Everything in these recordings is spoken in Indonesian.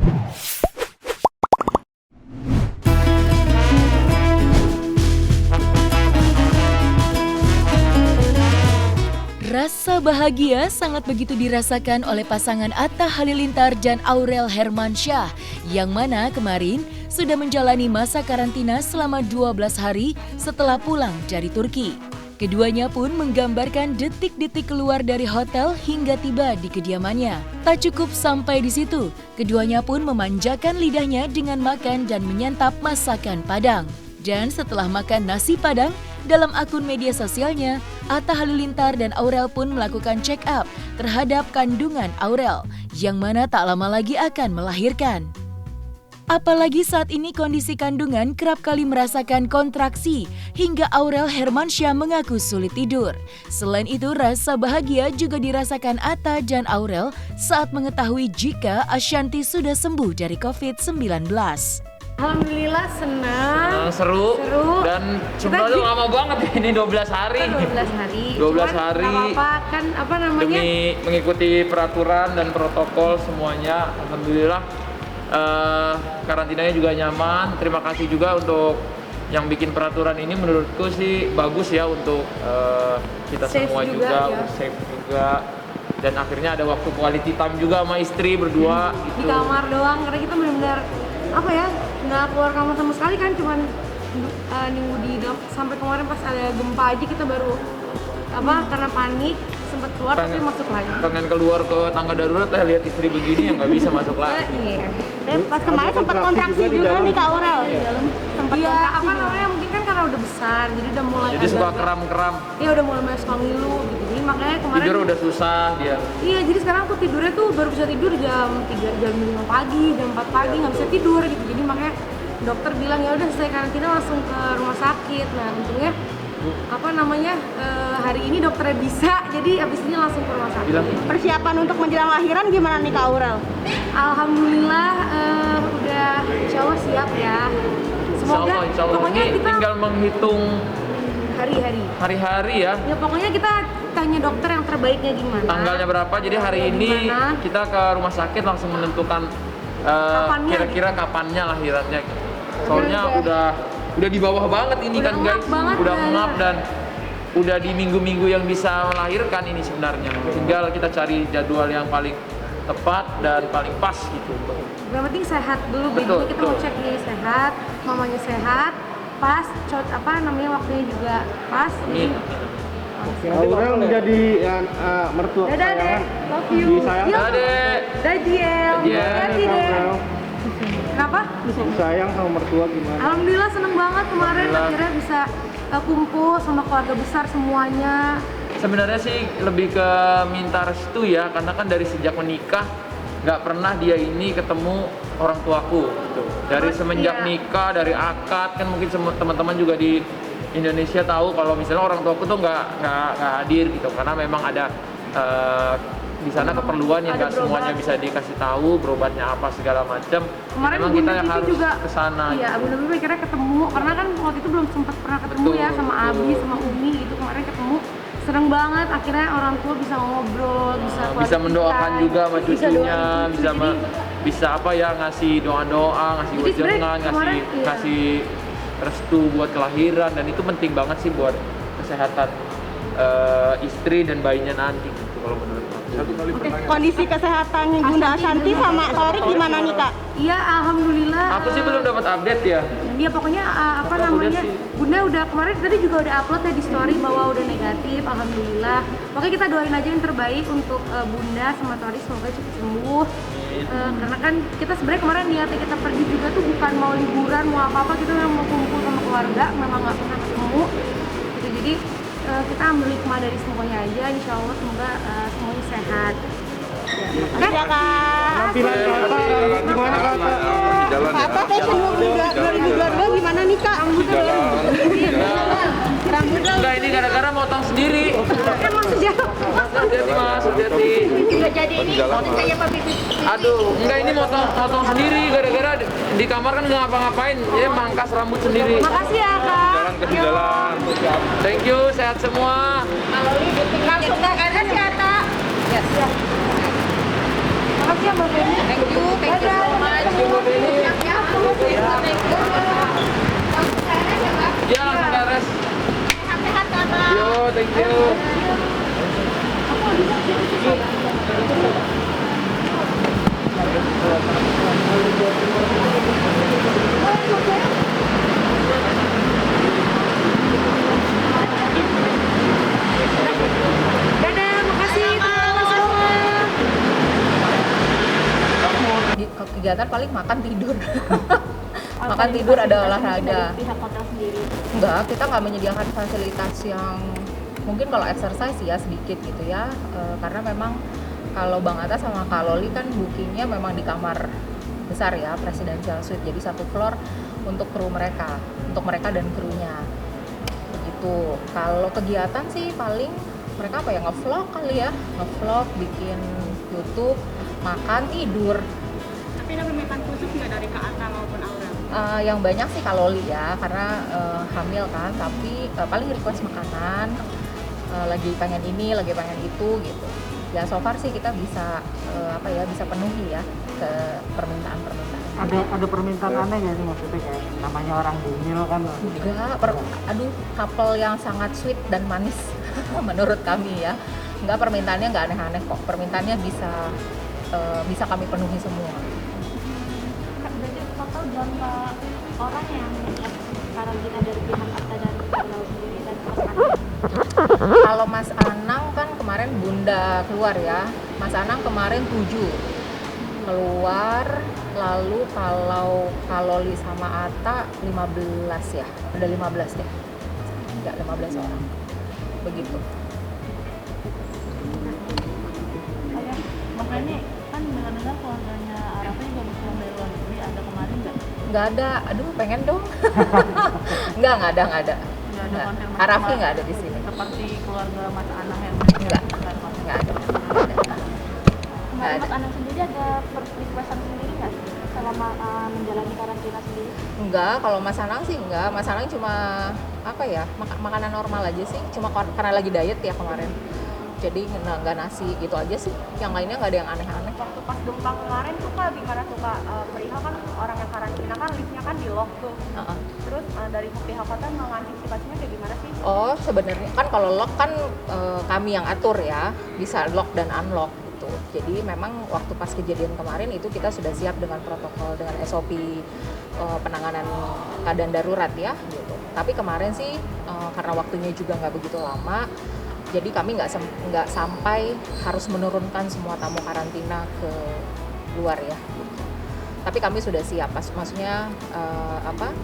Rasa bahagia sangat begitu dirasakan oleh pasangan Atta Halilintar dan Aurel Hermansyah yang mana kemarin sudah menjalani masa karantina selama 12 hari setelah pulang dari Turki. Keduanya pun menggambarkan detik-detik keluar dari hotel hingga tiba di kediamannya. Tak cukup sampai di situ, keduanya pun memanjakan lidahnya dengan makan dan menyantap masakan Padang. Dan setelah makan nasi Padang, dalam akun media sosialnya, Atta Halilintar dan Aurel pun melakukan check up terhadap kandungan Aurel, yang mana tak lama lagi akan melahirkan. Apalagi saat ini kondisi kandungan kerap kali merasakan kontraksi, hingga Aurel Hermansyah mengaku sulit tidur. Selain itu, rasa bahagia juga dirasakan Atta dan Aurel saat mengetahui jika Ashanti sudah sembuh dari COVID-19. Alhamdulillah senang, seru dan sebenarnya lama banget ini 12 hari. 12 hari. 12 hari. Apa kan apa namanya? Demi mengikuti peraturan dan protokol semuanya. Alhamdulillah karantinanya juga nyaman. Terima kasih juga untuk yang bikin peraturan ini, menurutku sih bagus ya untuk kita Safe semua juga ya. safe juga. Dan akhirnya ada waktu quality time juga sama istri berdua Di gitu. kamar doang karena kita benar-benar apa ya, nggak keluar kamar sama sekali kan, cuman nunggu di dalam. Sampai kemarin pas ada gempa aja kita baru karena panik sempat keluar tapi masuk lagi. Pengen keluar ke tangga darurat, lihat istri begini ya nggak bisa masuk lagi. Iya. Pas kemarin sempat kontraksi juga nih Kak Aurel. Sempat Iya, kontraksi apa namanya, mungkin kan karena udah besar, jadi udah mulai Jadi suka agak- kram-kram, Iya, udah mulai suka ngilu gitu. Jadi makanya kemarin tidur udah susah dia. Iya, jadi sekarang aku tidurnya tuh baru bisa tidur jam 5 pagi, jam 4 pagi nggak bisa tidur gitu. Jadi makanya dokter bilang ya udah selesai karantina langsung ke rumah sakit. Nah, untungnya hari ini dokternya bisa, jadi abis ini langsung ke rumah sakit. Persiapan untuk menjelang lahiran gimana nih Kak Aurel? Alhamdulillah udah insya Allah siap ya. Semoga Insya Allah. pokoknya Ini kita tinggal menghitung hari-hari ya. ya pokoknya kita tanya dokter yang terbaiknya gimana. Tanggalnya berapa? Jadi hari ini Gimana? kita ke rumah sakit langsung menentukan Kapannya kira-kira kapannya lahirannya. Soalnya udah di bawah banget ini Udah kan ngap guys. banget, Udah udah ngap ada. dan udah di minggu-minggu yang bisa melahirkan ini sebenarnya. Tinggal kita cari jadwal yang paling tepat dan paling pas gitu. Yang penting sehat dulu, Betul, babynya kita mau betul. cek nih sehat, mamanya sehat, pas, waktunya juga pas. Amin. Aurel menjadi mertua Dadah deh, kesayangan. love you. Disayang. Yuk. Adek. Dadah Jiel, Jiel. hati-hati deh. Aurel Kenapa? disayang sama mertua gimana? Alhamdulillah seneng banget kemarin Alhamdulillah. akhirnya bisa kumpul sama keluarga besar semuanya. Sebenarnya sih lebih ke minta restu ya, karena kan dari sejak menikah nggak pernah dia ini ketemu orang tuaku gitu. Dari Oh, semenjak iya. nikah, dari akad kan mungkin teman-teman juga di Indonesia tahu kalau misalnya orang tuaku tuh nggak hadir gitu, karena memang ada di sana keperluan yang Ada nggak semuanya berobat. bisa dikasih tahu, berobatnya apa segala macam. Kemarin Memang Bunda kita yang Vivi harus juga kesana. Iya, Bunda Vivi akhirnya ketemu karena kan waktu itu belum sempat pernah ketemu Betul, ya sama betul. Abi, sama Umi gitu. Kemarin ketemu, seneng banget akhirnya orang tua bisa ngobrol, bisa Bisa quality mendoakan time, juga sama bisa cucunya, doain cucu. bisa apa ya, ngasih doa-doa, ngasih Jadi sebenarnya wejangan, kemarin, iya. ngasih restu buat kelahiran, dan itu penting banget sih buat kesehatan istri dan bayinya nanti gitu kalau menurut aku. Kondisi kesehatan Bunda Ashanti sama Torik gimana nih Kak? Iya, alhamdulillah. Aku sih belum dapat update ya. Iya, pokoknya Aku udah sih. Bunda udah kemarin tadi juga udah upload ya di story bahwa udah negatif, alhamdulillah. Pokoknya kita doain aja yang terbaik untuk Bunda sama Tori, semoga cepat sembuh. Karena kan kita sebenarnya kemarin niatnya kita pergi juga tuh bukan mau liburan, mau apa-apa, kita memang mau kumpul sama keluarga, memang nggak pernah ketemu. Gitu. Jadi kita ambil hikmah dari semuanya aja, insya Allah semoga semuanya sehat. Makasih ya Kak. Penampilan kakak gimana kakak? Kakak fashion 2022 gimana nih Kak? Rambutnya Enggak, ini gara-gara motong sendiri. Emang sejak Hati-hati mas, hati-hati. juga jadi ini kayak Papi. Aduh, enggak, ini motong sendiri gara-gara di kamar kan nggak ngapa-ngapain, ya mangkas rambut sendiri. makasih ya Kak. Thank you, sehat semua. Langsung Kak ada sih Ata. Makasih ya Mbak Feni. Thank you so much. thank you. Dadah, makasih teman-teman semua. Kegiatan paling makan tidur. Makan tidur, ada olahraga. Pihak hotel sendiri. Enggak, kita nggak menyediakan fasilitas yang mungkin kalau exercise ya sedikit gitu ya. Karena memang kalau Bang Atta sama Kak Loli kan bookingnya memang di kamar besar ya, presidential suite. Jadi satu floor untuk kru mereka, untuk mereka dan krunya. Begitu. Kalau kegiatan sih paling mereka apa ya, nge-vlog kali ya, nge-vlog, bikin YouTube, makan, tidur. Tapi ada permintaan khusus nggak dari Kak Atta maupun Aurel? Yang banyak sih Kak Loli ya, karena hamil kan, tapi paling request makanan, lagi pengen ini, lagi pengen itu gitu. Ya so far sih kita bisa bisa penuhi ya ke permintaan-permintaan. Ada permintaan aneh nggak sih, maksudnya kayak namanya orang bumil kan? Enggak, couple yang sangat sweet dan manis menurut kami ya. Enggak, permintaannya nggak aneh-aneh kok, permintaannya bisa kami penuhi semua. Berarti total berapa orang yang karantina dari pihak Atta dan Aurel sendiri dan Mas Anang? Kalau Mas Anang kan kemarin Bunda keluar ya, Mas Anang kemarin 7 keluar, lalu kalau Loli sama Atta 15 ya, ada 15 deh, enggak 15 orang, begitu. Oke, makanya ini kan dengar-dengar keluarganya Arafah juga mau pulang dari luar negeri, ada kemarin nggak? Nggak ada, aduh pengen dong. nggak ada. Nggak ada Nggak. konfirmasi. Arafi nggak ada di sini. Seperti keluarga Mas Anang yang Nggak ada. Kemarin Mas Anang sendiri ada requestan sendiri nggak selama menjalani karantina sendiri? Enggak, kalau Mas Anang sih enggak. Mas Anang cuma makanan normal aja sih. Cuma karena lagi diet ya kemarin. Jadi nggak nasi gitu aja sih. Yang lainnya nggak ada yang aneh-aneh. Waktu pas gempa kemarin tuh Kak, gimana tuh Kak? Perihal kan orang yang karantina kan liftnya kan di lock tuh. Terus dari pihak hotel mengantisipasinya kayak gimana sih? Oh, sebenarnya kan kalau lock kan kami yang atur ya, bisa lock dan unlock gitu. Jadi memang waktu pas kejadian kemarin itu kita sudah siap dengan protokol, dengan SOP penanganan keadaan darurat ya gitu. Tapi kemarin sih karena waktunya juga nggak begitu lama, jadi kami nggak sampai harus menurunkan semua tamu karantina ke luar ya. Gitu. Tapi kami sudah siap, maksudnya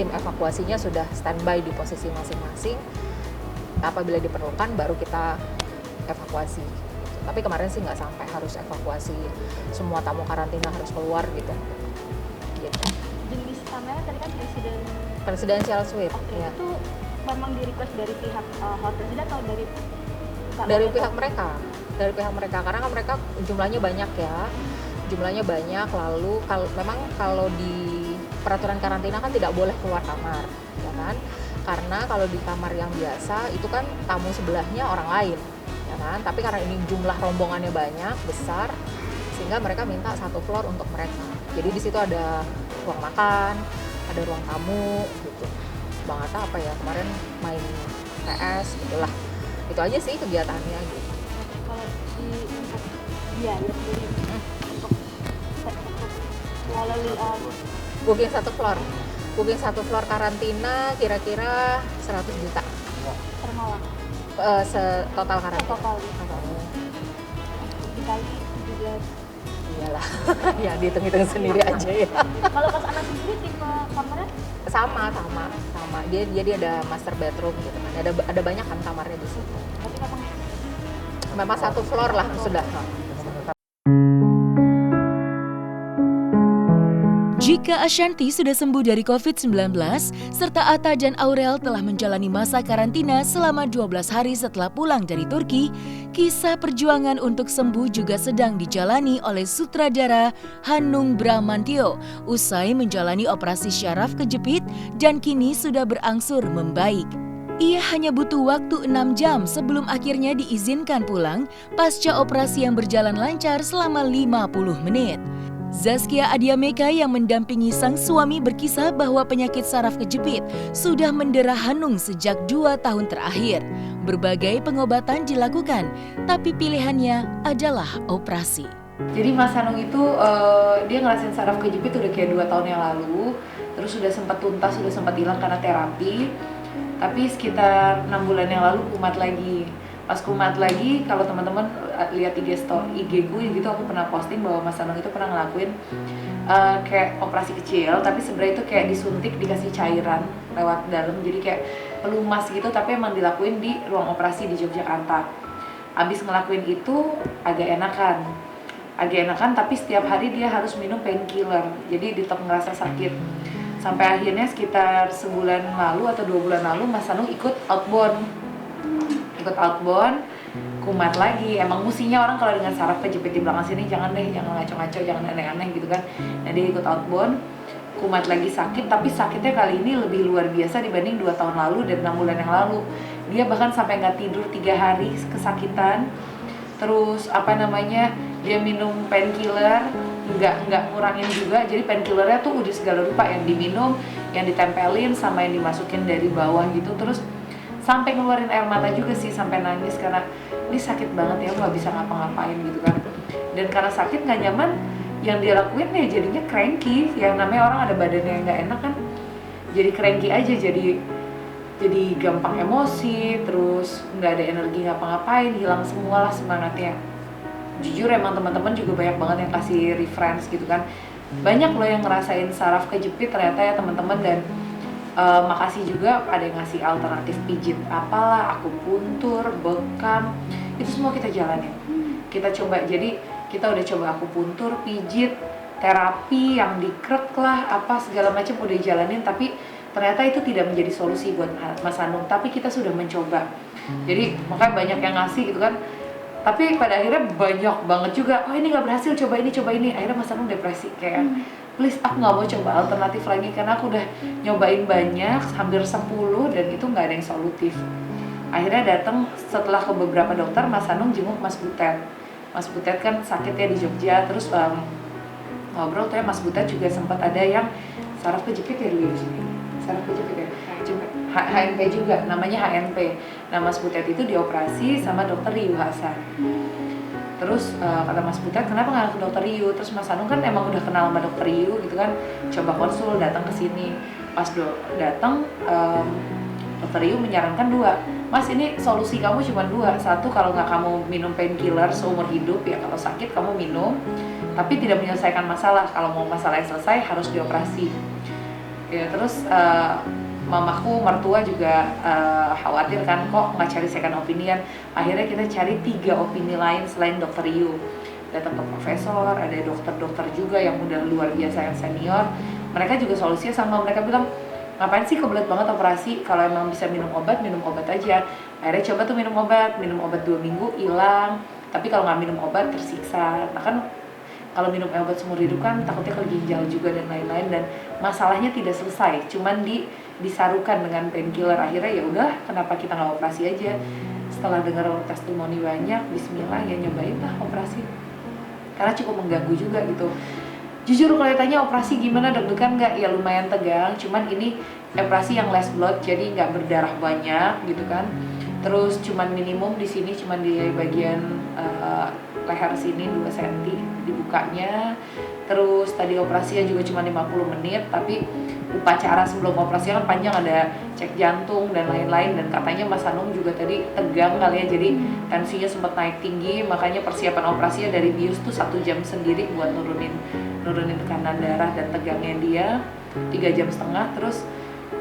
tim evakuasinya sudah standby di posisi masing-masing. Apabila diperlukan baru kita evakuasi. Gitu. Tapi kemarin sih nggak sampai harus evakuasi semua tamu karantina harus keluar gitu. Jenis kamera tadi kan Presidential suite. Oke, Ya. itu memang di request dari pihak hotel sendiri atau dari Dari pihak mereka, karena kan mereka jumlahnya banyak ya, lalu memang kalau di peraturan karantina kan tidak boleh keluar kamar ya kan, karena kalau di kamar yang biasa itu kan tamu sebelahnya orang lain ya kan, tapi karena ini jumlah rombongannya banyak, besar, sehingga mereka minta satu floor untuk mereka. Jadi di situ ada ruang makan, ada ruang tamu gitu. Bang Atta kemarin main PS gitulah. Itu aja sih kegiatannya gitu. kalau di untuk biaya sendiri untuk melalui Booking satu floor karantina kira-kira 100 juta. per malam Total karantina. total dikali juga. Iyalah, ya dihitung-hitung sendiri aja ya. Kalau pas anak sendiri tipe kamarnya Sama. Dia ada master bedroom gitu kan. Ada banyak kan kamarnya di situ. berarti Memang satu floor lah sudah. Jika Ashanti sudah sembuh dari COVID-19, serta Atta dan Aurel telah menjalani masa karantina selama 12 hari setelah pulang dari Turki, kisah perjuangan untuk sembuh juga sedang dijalani oleh sutradara Hanung Bramantyo usai menjalani operasi syaraf kejepit dan kini sudah berangsur membaik. Ia hanya butuh waktu 6 jam sebelum akhirnya diizinkan pulang pasca operasi yang berjalan lancar selama 50 menit. Zaskia Adiameka yang mendampingi sang suami berkisah bahwa penyakit saraf kejepit sudah mendera Hanung sejak 2 tahun terakhir. Berbagai pengobatan dilakukan, tapi pilihannya adalah operasi. Jadi Mas Hanung itu dia ngerasain saraf kejepit udah kayak 2 tahun yang lalu, terus sudah sempat tuntas, sudah sempat hilang karena terapi, tapi sekitar 6 bulan yang lalu kumat lagi. Pas kumat lagi, kalau teman-teman lihat IG ku gitu, aku pernah posting bahwa Mas Hanung itu pernah ngelakuin kayak operasi kecil, tapi sebenarnya itu kayak disuntik, dikasih cairan lewat dalam, jadi kayak pelumas gitu, tapi emang dilakuin di ruang operasi di Yogyakarta. Abis ngelakuin itu agak enakan, tapi setiap hari dia harus minum painkiller, jadi tetap ngerasa sakit. Sampai akhirnya sekitar sebulan lalu atau 2 bulan lalu Mas Hanung ikut outbound, kumat lagi. Emang musinya orang kalau dengan saraf kejepit di belakang sini jangan ngaco-ngaco, jangan aneh-aneh gitu kan. Nah dia ikut outbound, kumat lagi sakit, tapi sakitnya kali ini lebih luar biasa dibanding 2 tahun lalu dan 6 bulan yang lalu. Dia bahkan sampai nggak tidur 3 hari kesakitan. Terus dia minum painkiller, nggak ngurangin juga, jadi painkillernya tuh udah segala rupa yang diminum, yang ditempelin sama yang dimasukin dari bawah gitu, terus sampai ngeluarin air mata juga sih, sampai nangis karena ini sakit banget ya, nggak bisa ngapa-ngapain gitu kan. Dan karena sakit nggak nyaman, yang dia lakuin ya jadinya cranky, yang namanya orang ada badannya yang nggak enak kan, jadi cranky aja, jadi gampang emosi, terus nggak ada energi ngapa-ngapain, hilang semua lah semangatnya. Jujur emang teman-teman juga banyak banget yang kasih reference gitu kan, banyak loh yang ngerasain saraf kejepit ternyata ya teman-teman. Dan makasih juga ada yang ngasih alternatif pijit apalah, akupuntur, bekam, itu semua kita jalanin, kita coba. Jadi kita udah coba akupuntur, pijit, terapi yang dikrek lah, apa segala macam udah jalanin, tapi ternyata itu tidak menjadi solusi buat Mas Hanung, tapi kita sudah mencoba. Jadi makanya banyak yang ngasih gitu kan, tapi pada akhirnya banyak banget juga, oh ini nggak berhasil, coba ini, akhirnya Mas Hanung depresi, kayak please aku nggak mau coba alternatif lagi karena aku udah nyobain banyak, hampir 10 dan itu nggak ada yang solutif. Akhirnya datang setelah ke beberapa dokter, Mas Hanung jenguk Mas Butet. Mas Butet kan sakit ya di Jogja, terus ngobrol tuh ya, Mas Butet juga sempat ada yang saraf kejepit ya dulu di sini, saraf kejepit ya, HNP juga, namanya HNP. Nah Mas Butet itu dioperasi sama dokter Riu Hasan. Terus kata Mas Butet, kenapa nggak ke dokter Riu? Terus Mas Hanung kan emang udah kenal sama dokter Riu gitu kan, coba konsul, datang ke sini. Pas datang, dokter Riu menyarankan 2. Mas, ini solusi kamu cuma 2. Satu, kalau nggak kamu minum painkiller seumur hidup ya, kalau sakit kamu minum, tapi tidak menyelesaikan masalah. Kalau mau masalahnya selesai harus dioperasi. Ya terus mamaku, mertua juga khawatir kan, kok nggak cari second opinion. Akhirnya kita cari 3 opini lain selain dokter Riu. Datang ke profesor, ada dokter-dokter juga yang udah luar biasa, yang senior. Mereka juga solusinya sama, mereka bilang ngapain sih kebelet banget operasi, kalau emang bisa minum obat aja. Akhirnya coba tuh minum obat 2 minggu hilang, tapi kalau nggak minum obat tersiksa. Nah kan kalau minum obat seumur hidup kan takutnya ke ginjal juga dan lain-lain, dan masalahnya tidak selesai, cuman disarukan dengan painkiller. Akhirnya ya udah, kenapa kita nggak operasi aja? Setelah dengar testimoni banyak, bismillah ya nyobain lah operasi, karena cukup mengganggu juga gitu. Jujur kalau ditanya operasi gimana, deg-degan nggak? Ya lumayan tegang, cuman ini operasi yang less blood, jadi nggak berdarah banyak gitu kan. Terus cuman minimum di sini, cuman di bagian leher sini 2 cm dibukanya. Terus tadi operasinya juga cuma 50 menit, tapi upacara sebelum operasi kan panjang, ada cek jantung dan lain-lain. Dan katanya Mas Hanung juga tadi tegang kali ya, jadi tensinya sempat naik tinggi, makanya persiapan operasinya dari bius tuh 1 jam sendiri buat nurunin tekanan darah dan tegangnya dia, 3,5 jam. Terus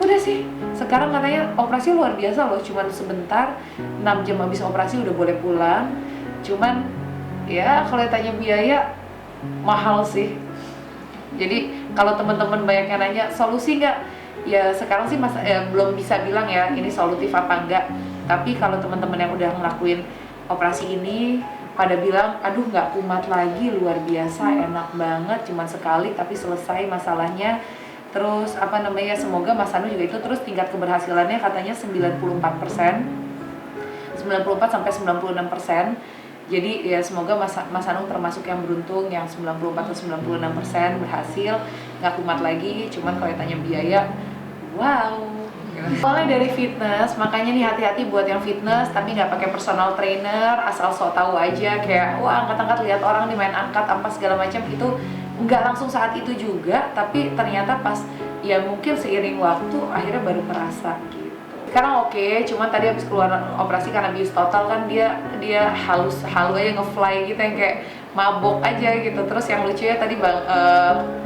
udah sih, sekarang katanya operasi luar biasa loh, cuman sebentar, 6 jam habis operasi udah boleh pulang. Cuman ya kalau tanya biaya mahal sih. Jadi kalau teman-teman banyak yang nanya solusi nggak, ya sekarang sih belum bisa bilang ya ini solutif apa enggak. Tapi kalau teman-teman yang udah ngelakuin operasi ini pada bilang, aduh nggak kumat lagi, luar biasa, enak banget, cuman sekali tapi selesai masalahnya. Terus semoga Mas Hanung juga itu, terus tingkat keberhasilannya katanya 94%, 94 sampai 96%. Jadi ya semoga Mas Anung termasuk yang beruntung yang 94 atau 96% berhasil, nggak kumat lagi. Cuman kalau ditanya biaya, wow. Soalnya dari fitness, makanya nih hati-hati buat yang fitness tapi nggak pakai personal trainer, asal sok tahu aja kayak wah angkat-angkat lihat orang nih main angkat apa segala macam, itu nggak langsung saat itu juga, tapi ternyata pas ya mungkin seiring waktu akhirnya baru kerasa gitu. Sekarang oke, cuman tadi habis keluar operasi karena bius total kan dia halu aja ngefly gitu yang kayak mabok aja gitu. Terus yang lucunya tadi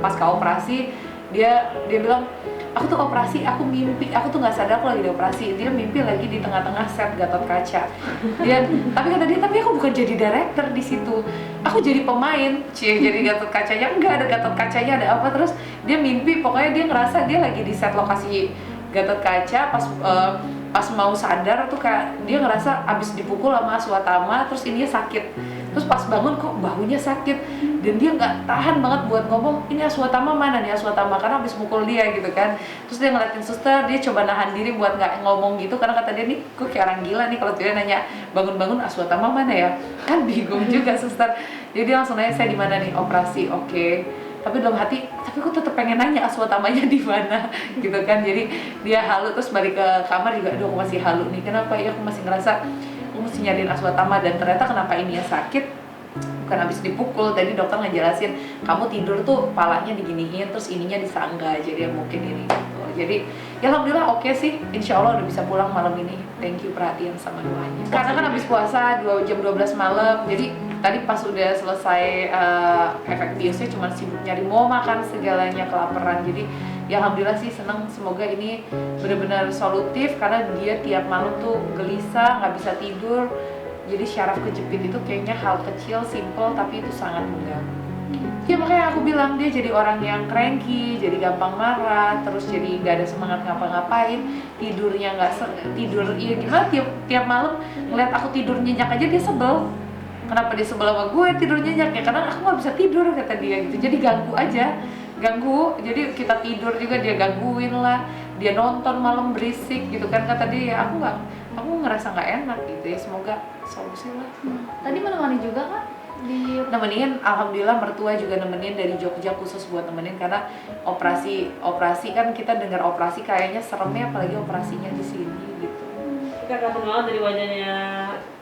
pasca operasi dia bilang aku tuh operasi, aku mimpi, aku tuh nggak sadar aku lagi di operasi. Dia mimpi lagi di tengah-tengah set Gatot Kaca. Tapi kata dia, tapi aku bukan jadi director di situ, aku jadi pemain. Jadi Gatot Kacanya enggak ada Gatot Kacanya, ada apa? Terus dia mimpi, pokoknya dia ngerasa dia lagi di set lokasi Gatot Kaca. Pas mau sadar tuh kayak dia ngerasa abis dipukul sama Aswatama, terus ininya sakit. Terus pas bangun kok bahunya sakit, dan dia nggak tahan banget buat ngomong ini Aswatama mana nih Aswatama, karena habis mukul dia gitu kan. Terus dia ngeliatin suster, dia coba nahan diri buat nggak ngomong gitu karena kata dia nih gue kayak orang gila nih kalau dia nanya bangun-bangun Aswatama mana ya, kan bingung juga suster. Jadi dia langsung nanya saya di mana nih operasi, oke. Tapi dalam hati, tapi aku tetap pengen nanya Aswatamanya di mana gitu kan. Jadi dia halu, terus balik ke kamar juga, aduh aku masih halu nih, kenapa ya, aku masih ngerasa aku mesti nyariin Aswatama. Dan ternyata kenapa ininya sakit bukan habis dipukul, tadi dokter ngejelasin kamu tidur tuh palanya diginiin terus ininya disangga, jadi ya mungkin ini gitu. Jadi ya alhamdulillah oke sih, insya Allah udah bisa pulang malam ini. Thank you perhatian sama doanya. Karena kan habis puasa jam 12 malam, jadi tadi pas udah selesai efek biusnya cuma sibuk nyari mau makan segalanya, kelaparan. Jadi ya alhamdulillah sih seneng, semoga ini benar-benar solutif karena dia tiap malam tuh gelisah, nggak bisa tidur. Jadi syaraf kejepit itu kayaknya hal kecil, simple, tapi itu sangat mengganggu. Ya makanya aku bilang dia jadi orang yang cranky, jadi gampang marah, terus jadi nggak ada semangat ngapa-ngapain, tidurnya nggak tidur, ya gimana tiap malam ngeliat aku tidur nyenyak aja dia sebel. Kenapa dia sebel sama gue tidur nyenyak ya? Karena aku nggak bisa tidur kata dia gitu. Jadi ganggu aja, ganggu. Jadi kita tidur juga dia gangguin lah. Dia nonton malam berisik gitu kan, kata dia. Aku ngerasa nggak enak gitu ya. Semoga solusi lah. Tadi menemani juga kan? Nemenin, alhamdulillah mertua juga nemenin dari Jogja khusus buat nemenin karena operasi kan kita dengar operasi kayaknya seremnya, apalagi operasinya di sini gitu. Kakak pengenalan dari wajahnya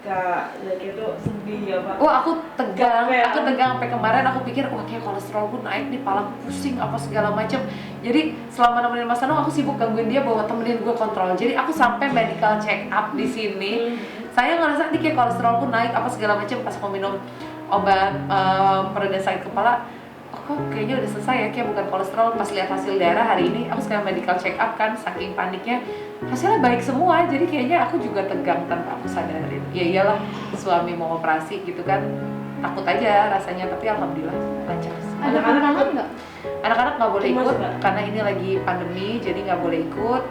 Kak Zaki itu sedih ya Pak? Wah aku tegang sampai kemarin aku pikir wah kayak kolesterolku naik nih, palaku pusing apa segala macam. Jadi selama nemenin Mas Anung aku sibuk gangguin dia bahwa temenin gue kontrol. Jadi aku sampai medical check up di sini. Saya ngerasa nih kayak kolesterolku naik apa segala macam. Pas aku minum obat pereda sakit kepala, kok kayaknya udah selesai ya, kayak bukan kolesterol. Pas lihat hasil darah hari ini, aku sekarang medical check up kan, saking paniknya hasilnya baik semua. Jadi kayaknya aku juga tegang tanpa aku sadarin. Ya iyalah, suami mau operasi gitu kan, takut aja rasanya, tapi alhamdulillah lancar. Ada pantangan nggak? Anak-anak nggak boleh ikut karena ini lagi pandemi, jadi nggak boleh ikut.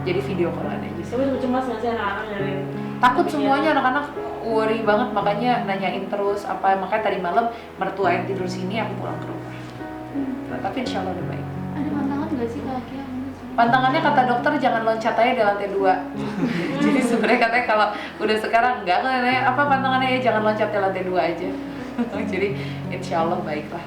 Jadi video call aja sih. Tapi cemas nggak sih anak-anak dari? Takut semuanya, anak-anak worry banget, makanya nanyain terus apa. Makanya tadi malam mertua yang tidur sini, aku pulang ke rumah. Tapi insya Allah udah baik. Ada pantangan nggak sih kaki? Pantangannya kata dokter jangan loncat aja di lantai 2. Jadi sebenarnya katanya kalau udah sekarang enggak apa pantangannya ya jangan loncat di lantai 2 aja. Jadi insya Allah baiklah.